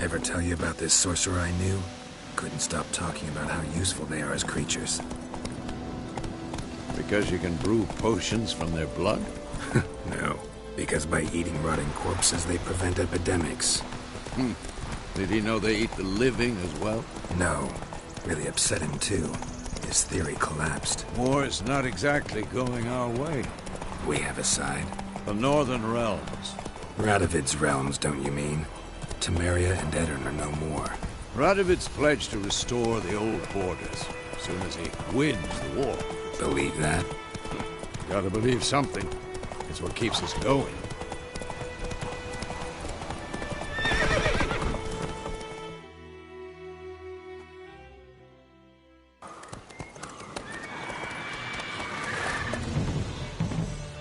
Ever tell you about this sorcerer I knew? Couldn't stop talking about how useful they are as creatures. Because you can brew potions from their blood? No, because by eating rotting corpses, they prevent epidemics. Did he know they eat the living as well? No. Really upset him, too. His theory collapsed. War's not exactly going our way. We have a side. The Northern Realms. Radovid's realms, don't you mean? Temeria and Edirn are no more. Radovid's pledged to restore the old borders as soon as he wins the war. Believe that? Gotta believe something. It's what keeps us going.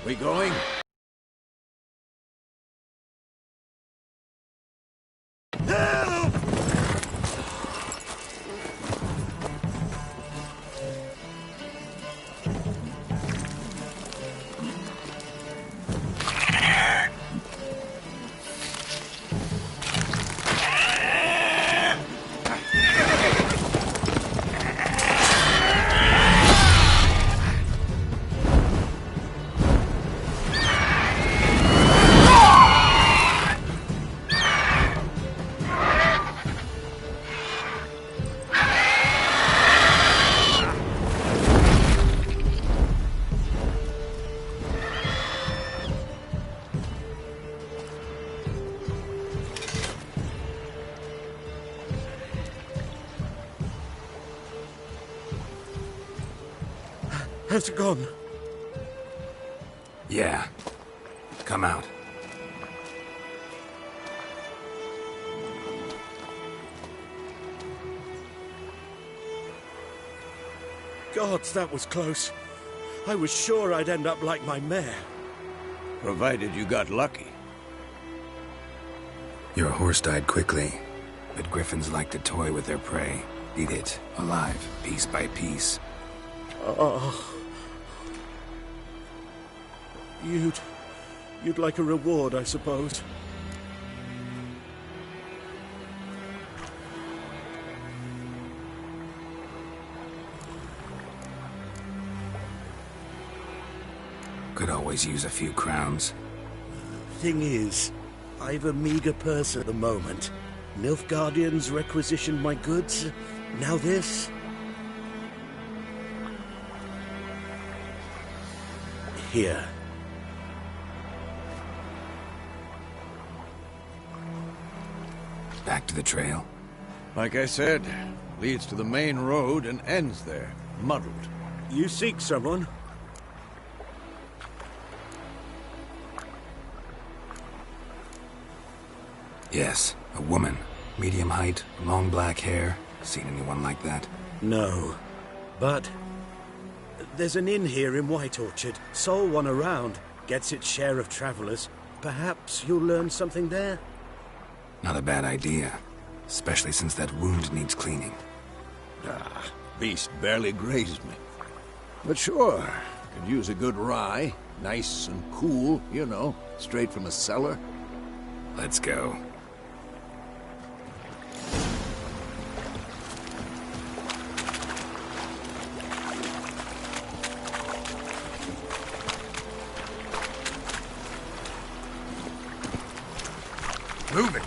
We going? Has it gone? Yeah. Come out. Gods, that was close. I was sure I'd end up like my mare. Provided you got lucky. Your horse died quickly, but griffins like to toy with their prey. Eat it, alive, piece by piece. Oh. You'd like a reward, I suppose. Could always use a few crowns. Thing is, I've a meager purse at the moment. Nilfgaardians requisitioned my goods. Now this. Here. Back to the trail? Like I said, leads to the main road and ends there, muddled. You seek someone? Yes, a woman. Medium height, long black hair. Seen anyone like that? No. But there's an inn here in White Orchard. Sole one around. Gets its share of travelers. Perhaps you'll learn something there? Not a bad idea. Especially since that wound needs cleaning. Beast barely grazed me. But sure, could use a good rye. Nice and cool, you know, straight from a cellar. Let's go. Move it!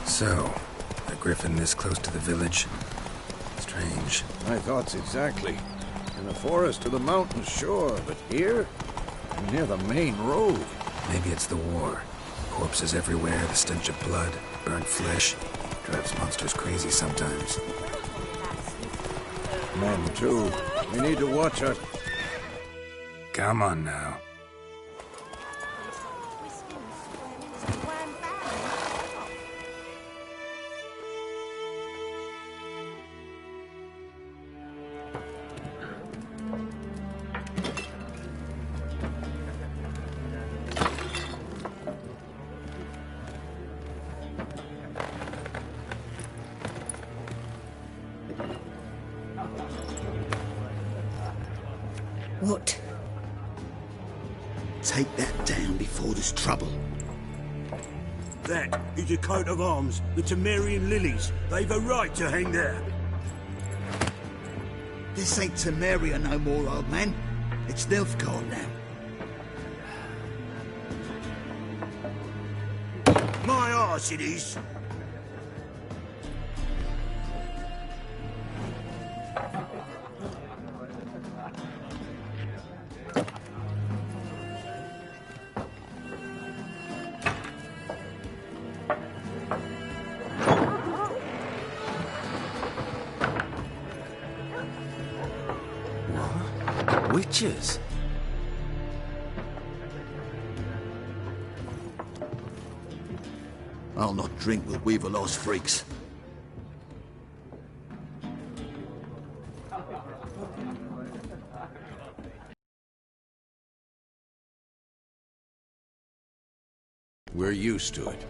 So, a griffin this close to the village? Strange. My thoughts exactly. In the forest to the mountains, sure, but here? Near the main road. Maybe it's the war. Corpses everywhere, the stench of blood, burnt flesh. Drives monsters crazy sometimes. Men, too. We need to watch our... Come on now. What? Take that down before there's trouble. That is a coat of arms, the Temerian lilies. They've a right to hang there. This ain't Temeria no more, old man. It's Nilfgaard now. My arse it is. Witches? I'll not drink with Weaverlaw's freaks. We're used to it.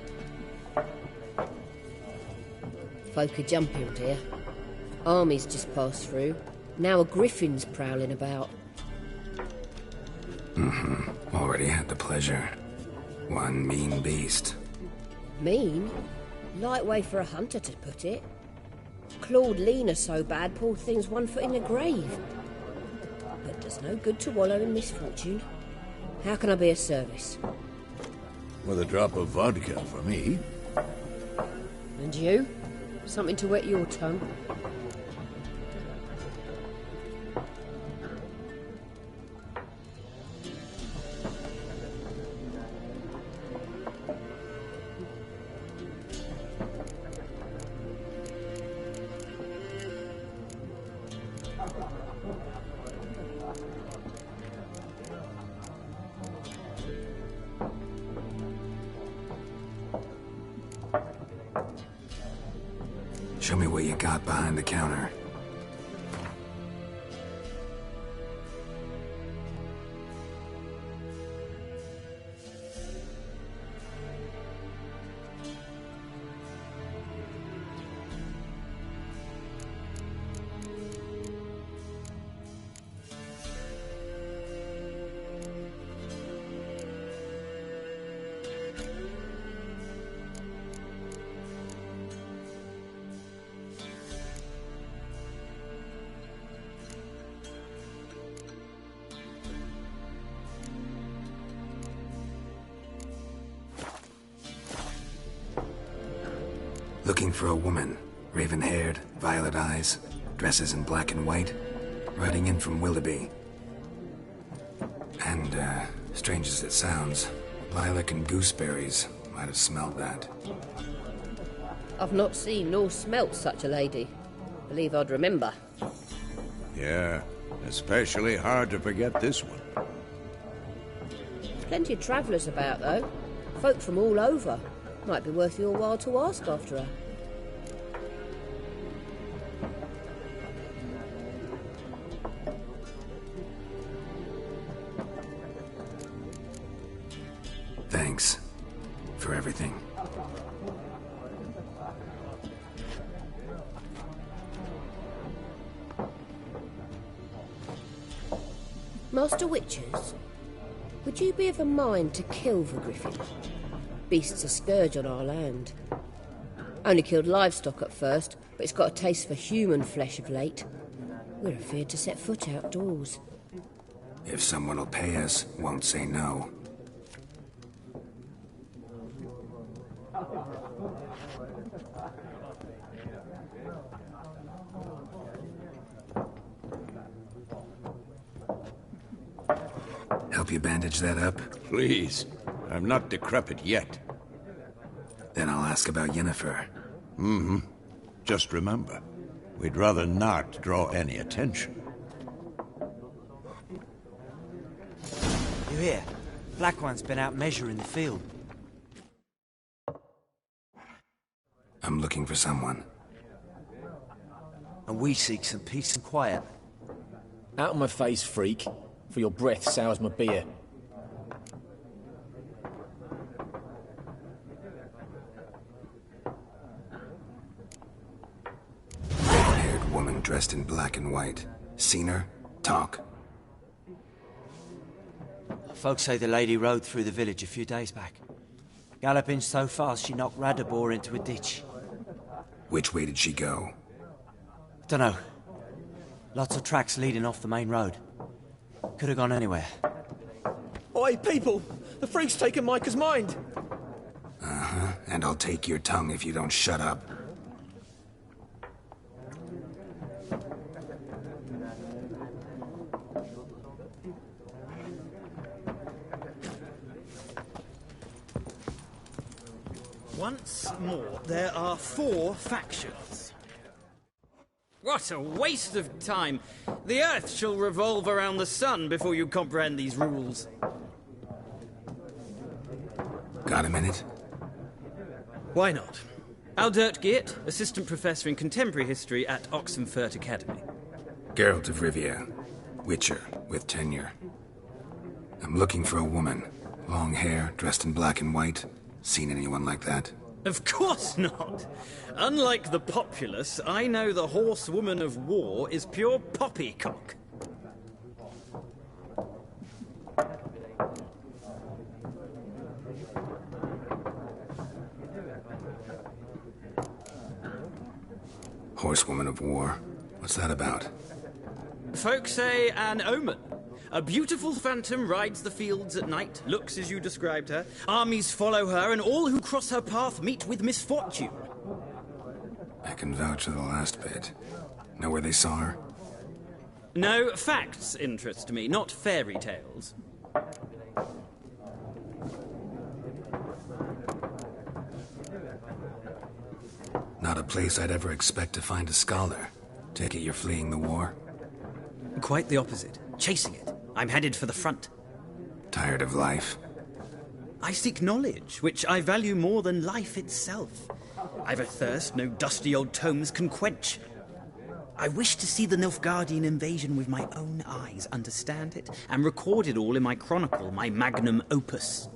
Folk are jumping here. Armies just passed through. Now a griffin's prowling about. Already had the pleasure. One mean beast. Mean? Light way for a hunter to put it. Clawed Lena so bad, poor thing's 1 foot in the grave. But does no good to wallow in misfortune. How can I be of service? With a drop of vodka for me. And you? Something to wet your tongue? Show me what you got behind the counter. Looking for a woman. Raven-haired, violet eyes, dresses in black and white, riding in from Willoughby. And, strange as it sounds, lilac and gooseberries might have smelled that. I've not seen nor smelt such a lady. Believe I'd remember. Yeah, especially hard to forget this one. Plenty of travellers about, though. Folk from all over. Might be worth your while to ask after her. Thanks for everything. Master Witchers, would you be of a mind to kill the griffin? Beast's a scourge on our land. Only killed livestock at first, but it's got a taste for human flesh of late. We're afeard to set foot outdoors. If someone will pay us, won't say no. Help you bandage that up? Please. I'm not decrepit yet. Then I'll ask about Yennefer. Just remember, we'd rather not draw any attention. You hear? Black One's been out measuring the field. I'm looking for someone. And we seek some peace and quiet. Out of my face, freak, for your breath sours my beer. Red-haired woman dressed in black and white. Seen her? Talk. Folks say the lady rode through the village a few days back. Galloping so fast she knocked Radabor into a ditch. Which way did she go? Dunno. Lots of tracks leading off the main road. Could have gone anywhere. Oi, people! The freak's taken Micah's mind! Uh-huh, and I'll take your tongue if you don't shut up. Once more, there are 4 factions. What a waste of time! The Earth shall revolve around the sun before you comprehend these rules. Got a minute? Why not? Aldert Geert, Assistant Professor in Contemporary History at Oxenfurt Academy. Geralt of Rivia. Witcher, with tenure. I'm looking for a woman. Long hair, dressed in black and white. Seen anyone like that? Of course not! Unlike the populace, I know the horsewoman of war is pure poppycock. Horsewoman of war? What's that about? Folks say an omen. A beautiful phantom rides the fields at night, looks as you described her. Armies follow her, and all who cross her path meet with misfortune. I can vouch for the last bit. Know where they saw her? No, facts interest me, not fairy tales. Not a place I'd ever expect to find a scholar. Take it you're fleeing the war? Quite the opposite. Chasing it. I'm headed for the front. Tired of life? I seek knowledge, which I value more than life itself. I've a thirst no dusty old tomes can quench. I wish to see the Nilfgaardian invasion with my own eyes, understand it, and record it all in my chronicle, my magnum opus.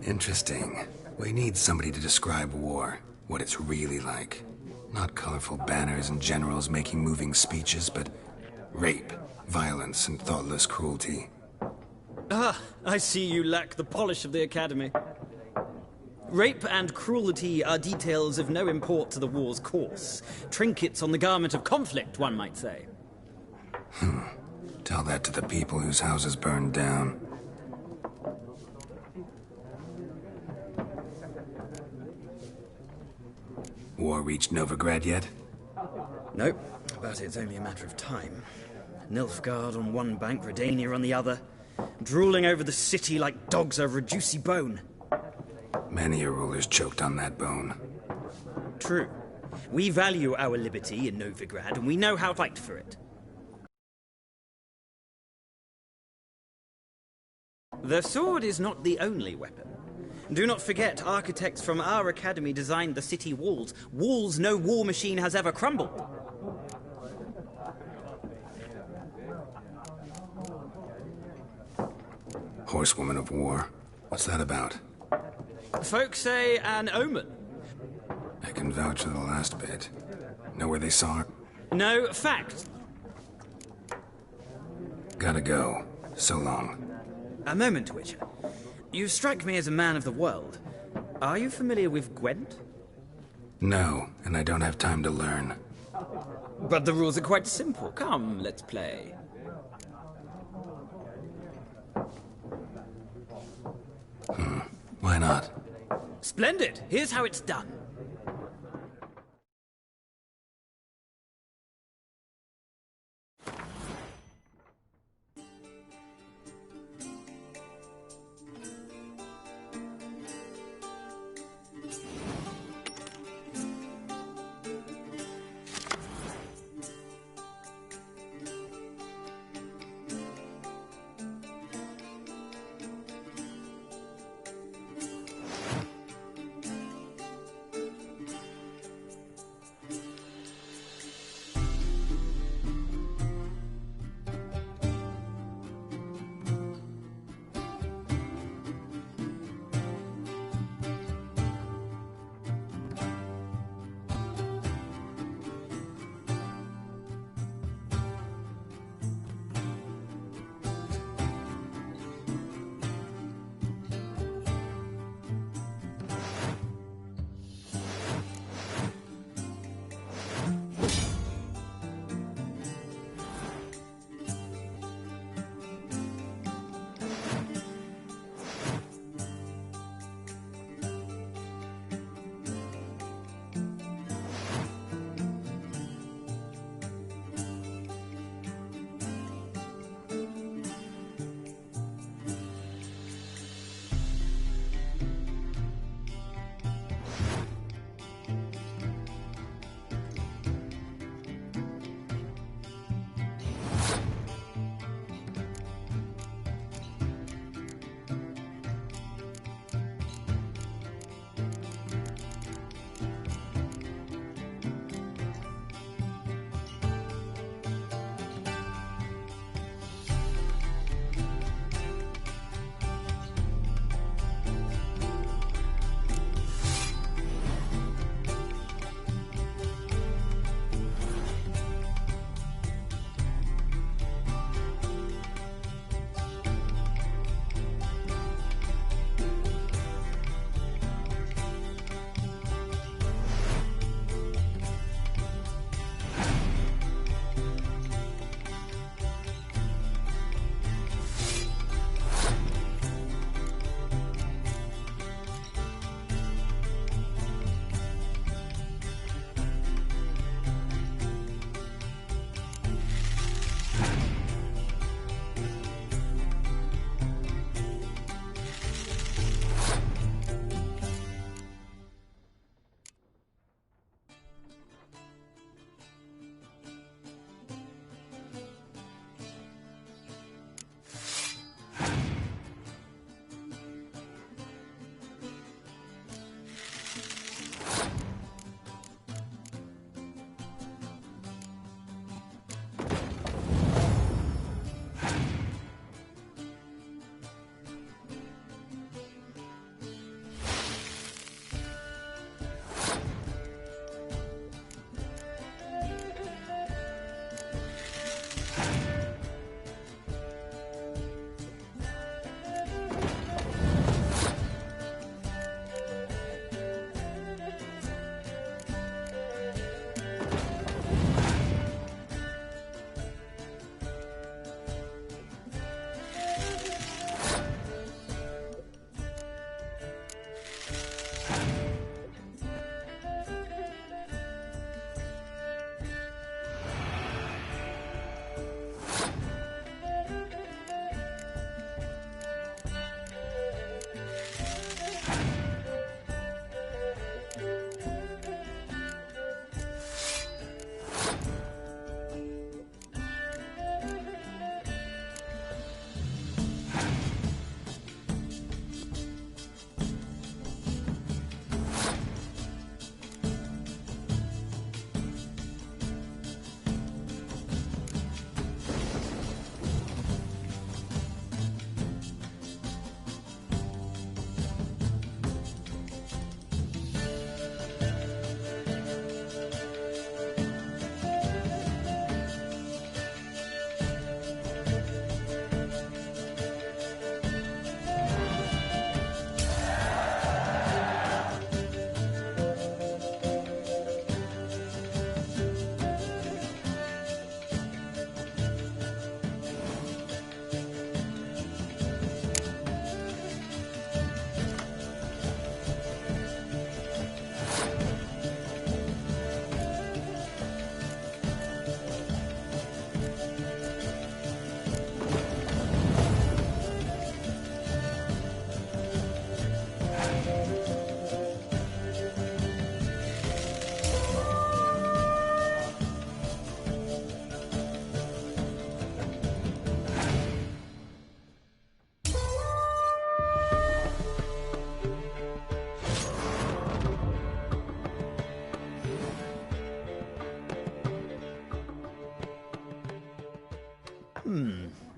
Interesting. We need somebody to describe war, what it's really like. Not colorful banners and generals making moving speeches, but rape, violence, and thoughtless cruelty. Ah, I see you lack the polish of the Academy. Rape and cruelty are details of no import to the war's course. Trinkets on the garment of conflict, one might say. Tell that to the people whose houses burned down. War reached Novigrad yet? Nope, but it's only a matter of time. Nilfgaard on one bank, Redania on the other, drooling over the city like dogs over a juicy bone. Many a ruler's choked on that bone. True. We value our liberty in Novigrad, and we know how to fight for it. The sword is not the only weapon. Do not forget, architects from our academy designed the city walls. Walls no war machine has ever crumbled. Horsewoman of war. What's that about? Folks say an omen. I can vouch for the last bit. Know where they saw her? No, fact. Gotta go. So long. A moment, Witcher. You strike me as a man of the world. Are you familiar with Gwent? No, and I don't have time to learn. But the rules are quite simple. Come, let's play. Why not? Splendid. Here's how it's done.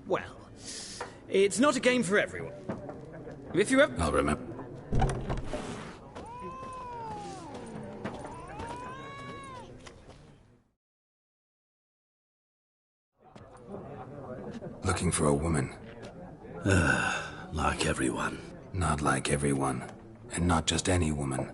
Well, it's not a game for everyone. If you ever... I'll remember. Looking for a woman. Like everyone. Not like everyone. And not just any woman.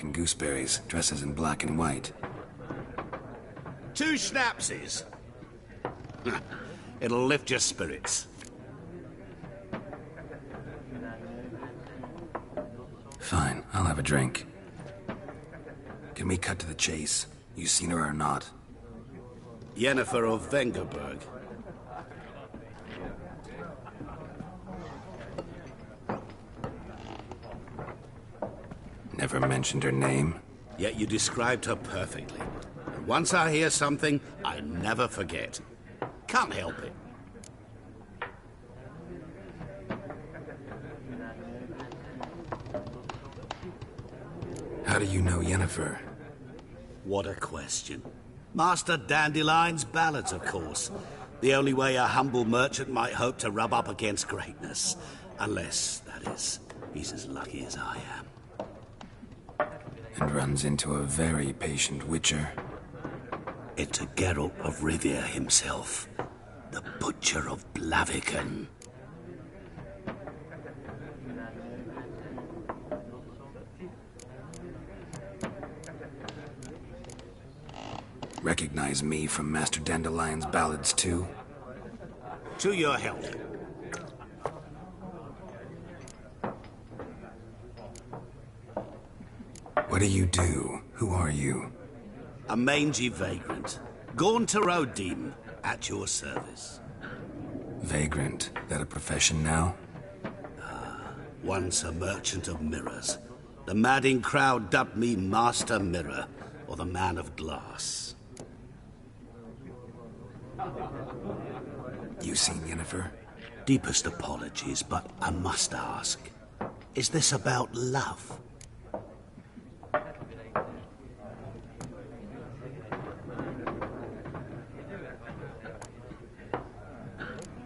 And gooseberries, dresses in black and white. 2 schnapsies. It'll lift your spirits. Fine, I'll have a drink. Can we cut to the chase? You seen her or not? Yennefer of Vengerberg. Never mentioned her name. Yet you described her perfectly. And once I hear something, I never forget. Can't help it. How do you know Yennefer? What a question. Master Dandelion's ballads, of course. The only way a humble merchant might hope to rub up against greatness. Unless, that is, he's as lucky as I am. And runs into a very patient witcher. It's a Geralt of Rivia himself. The Butcher of Blaviken. Recognize me from Master Dandelion's ballads, too? To your health. What do you do? Who are you? A mangy vagrant. Gone to Rodim, at your service. Vagrant. That a profession now? Once a merchant of mirrors. The madding crowd dubbed me Master Mirror, or the Man of Glass. You seen Yennefer? Deepest apologies, but I must ask. Is this about love?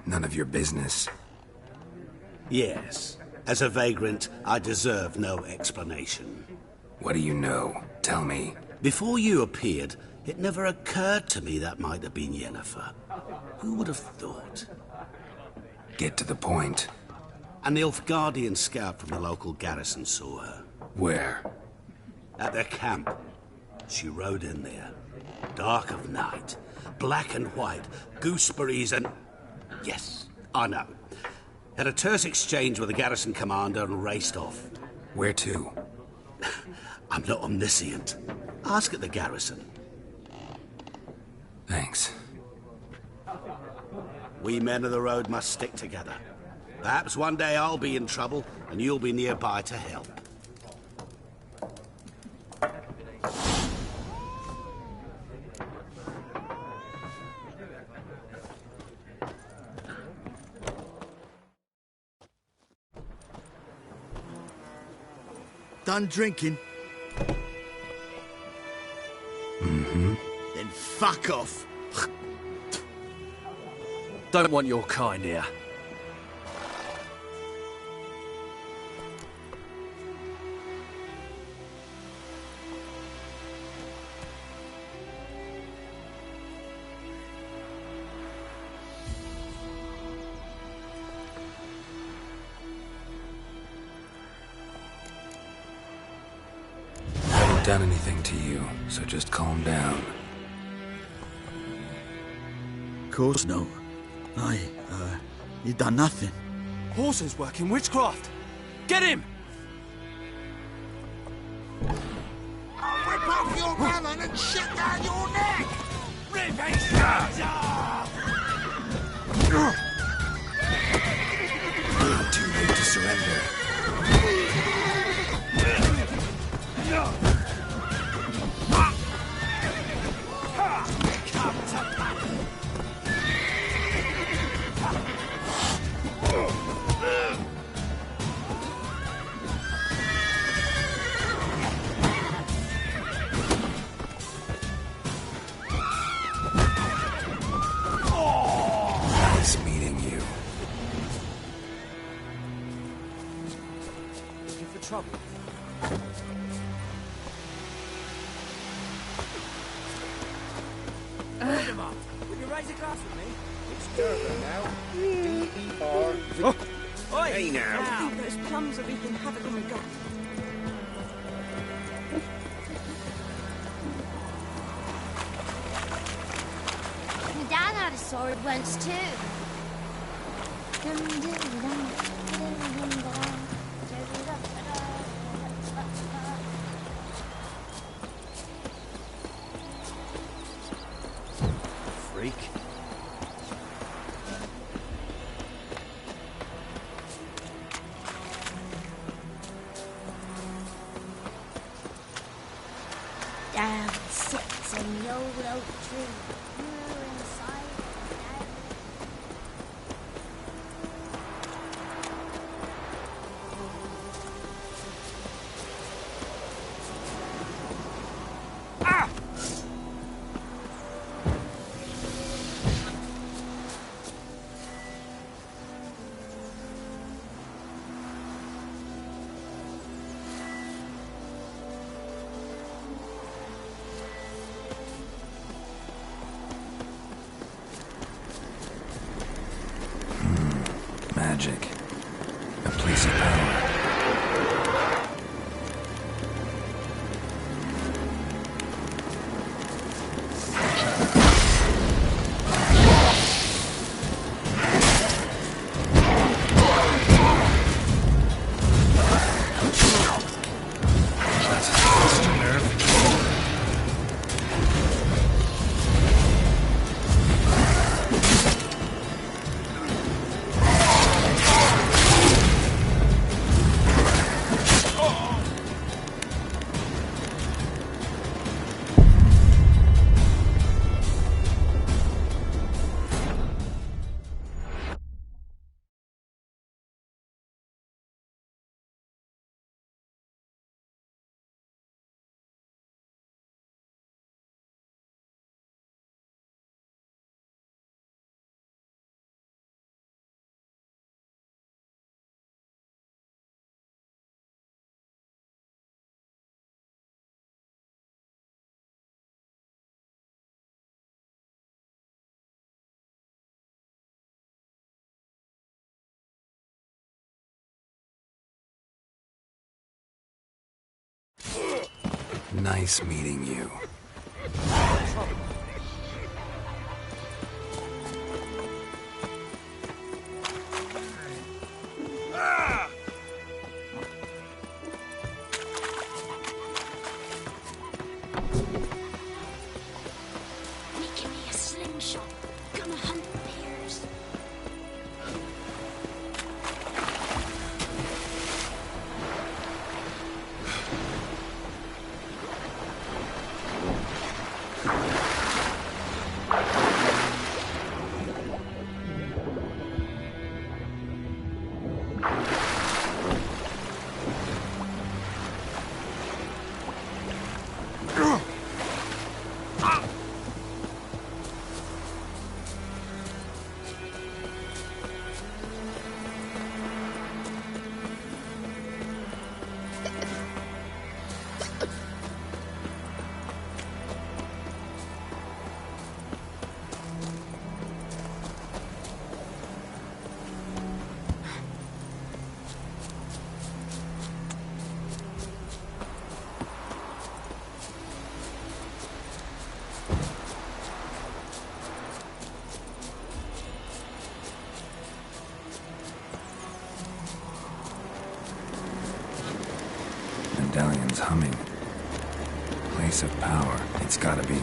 None of your business. Yes. As a vagrant, I deserve no explanation. What do you know? Tell me. Before you appeared, it never occurred to me that might have been Yennefer. Who would have thought? Get to the point. An Nilfgaardian scout from the local garrison saw her. Where? At their camp. She rode in there. Dark of night. Black and white. Gooseberries and... Yes, I know. Had a terse exchange with the garrison commander and raced off. Where to? I'm not omniscient. Ask at the garrison. Thanks. We men of the road must stick together. Perhaps one day I'll be in trouble and you'll be nearby to help. Done drinking? Mm-hmm. Then fuck off. Don't want your kind here. I haven't done anything to you, so just calm down. Of course no. You done nothing. Horses work in witchcraft. Get him! I'll rip off your melon and shit down your neck! Rip his nose off! Too late to surrender. Come to trouble? Raise him up. Will you raise a glass with me? It's Durban now. D-E-R. Oi! Hey now. Those plums are wreaking havoc on my gut. My dad had a sword once too. Freak. Down sits in the old oak tree. You're inside now. Magic. A place of power. That's just a nerve. Nice meeting you. Making me a slingshot. Gonna hunt bears. Medallion's humming. Place of power. It's gotta be.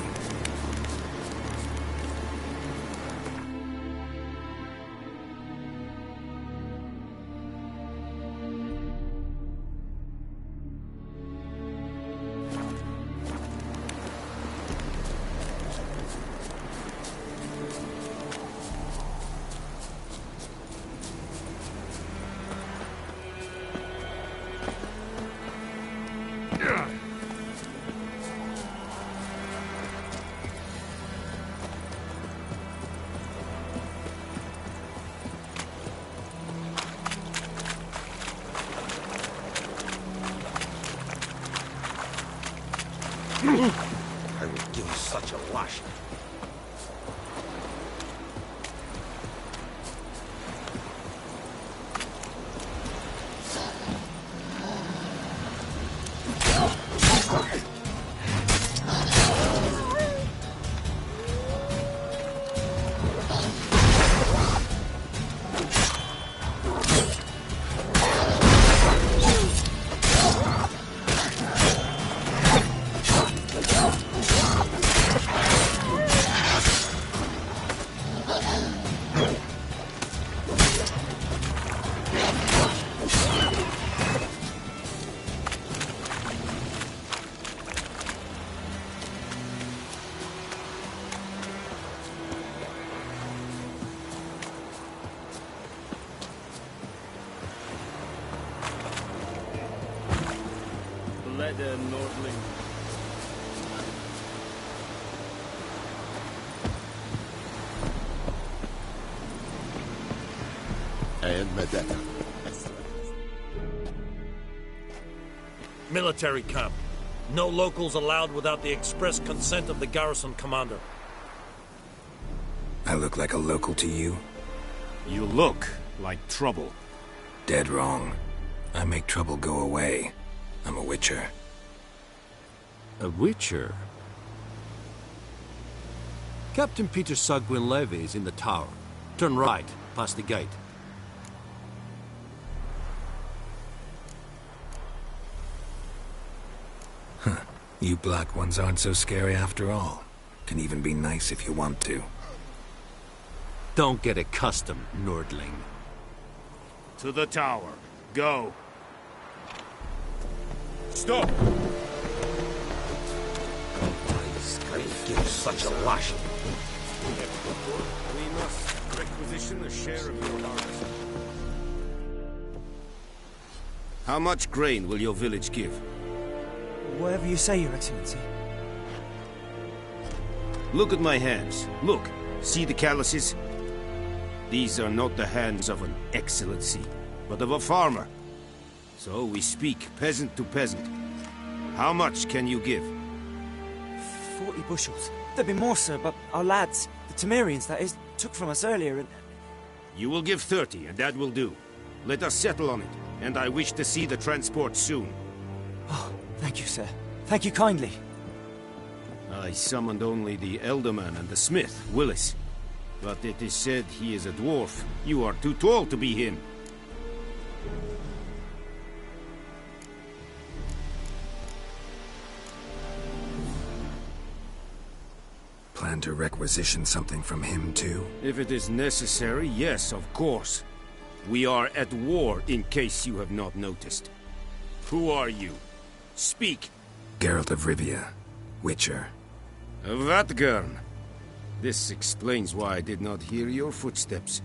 I would give you such a lashing. Leather Nordling. And Medetta. Military camp. No locals allowed without the express consent of the garrison commander. I look like a local to you? You look like trouble. Dead wrong. I make trouble go away. I'm a witcher. A witcher? Captain Peter Sagwin Levy is in the tower. Turn right, past the gate. Huh. You black ones aren't so scary after all. Can even be nice if you want to. Don't get accustomed, Nordling. To the tower. Go. Stop! I will give you such a lashing. We must requisition a share of your harvest. How much grain will your village give? Whatever you say, Your Excellency. Look at my hands. Look. See the calluses? These are not the hands of an excellency, but of a farmer. So we speak peasant to peasant. How much can you give? 40 bushels. There'd be more, sir, but our lads, the Temerians, that is, took from us earlier and... You will give 30, and that will do. Let us settle on it, and I wish to see the transport soon. Oh, thank you, sir. Thank you kindly. I summoned only the Elderman and the smith, Willis. But it is said he is a dwarf. You are too tall to be him. Plan to requisition something from him, too? If it is necessary, yes, of course. We are at war, in case you have not noticed. Who are you? Speak. Geralt of Rivia, Witcher. Vatgern. This explains why I did not hear your footsteps.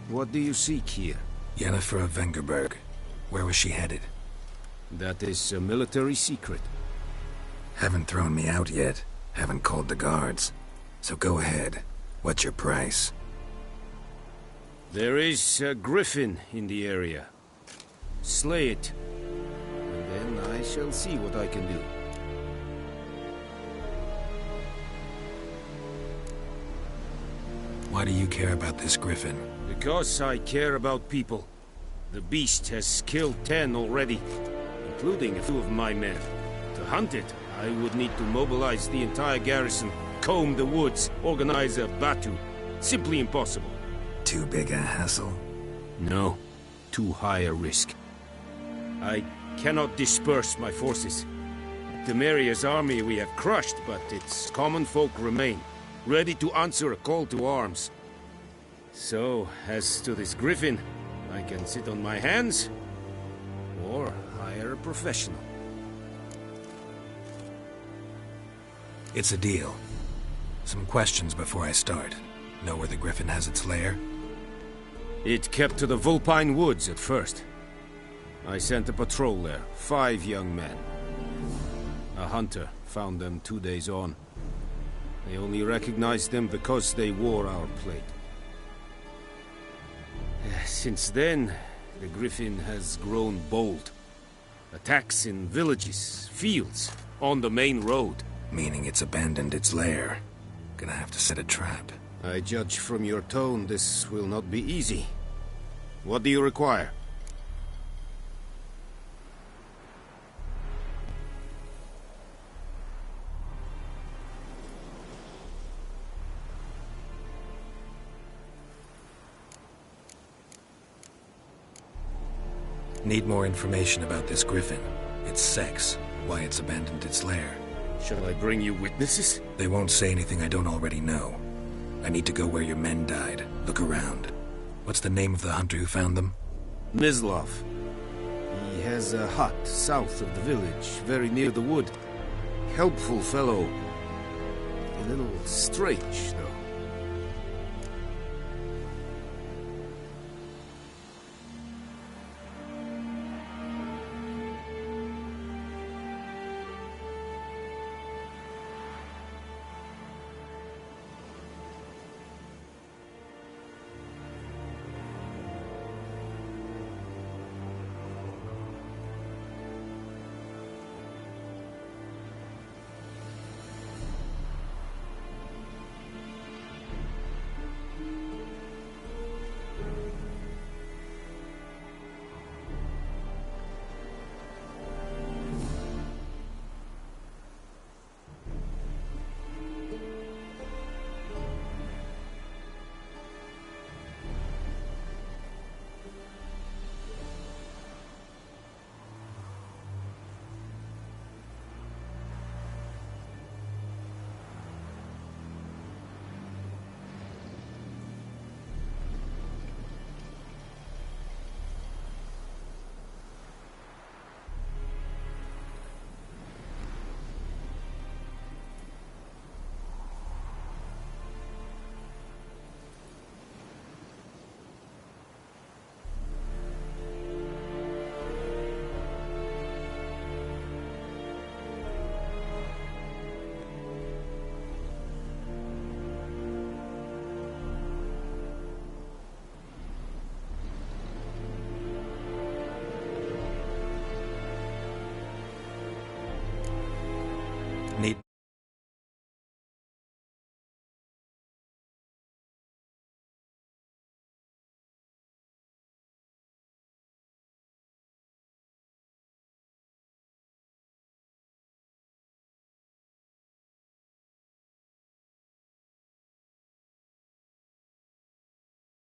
What do you seek here? Yennefer of Vengerberg. Where was she headed? That is a military secret. Haven't thrown me out yet. Haven't called the guards. So go ahead. What's your price? There is a griffin in the area. Slay it. And then I shall see what I can do. Why do you care about this griffin? Because I care about people. The beast has killed 10 already, including a few of my men. To hunt it, I would need to mobilize the entire garrison, comb the woods, organize a batu. Simply impossible. Too big a hassle? No. Too high a risk. I cannot disperse my forces. Temeria's army we have crushed, but its common folk remain, ready to answer a call to arms. So, as to this griffin, I can sit on my hands, or hire a professional. It's a deal. Some questions before I start. Know where the griffin has its lair? It kept to the Vulpine Woods at first. I sent a patrol there, 5 young men. A hunter found them 2 days on. They only recognized them because they wore our plate. Since then, the griffin has grown bold. Attacks in villages, fields, On the main road. Meaning it's abandoned its lair. Gonna have to set a trap. I judge from your tone this will not be easy. What do you require? Need more information about this griffin. Its sex, why it's abandoned its lair. Shall I bring you witnesses? They won't say anything I don't already know. I need to go where your men died. Look around. What's the name of the hunter who found them? Mislov. He has a hut south of the village, very near the wood. Helpful fellow. A little strange, though.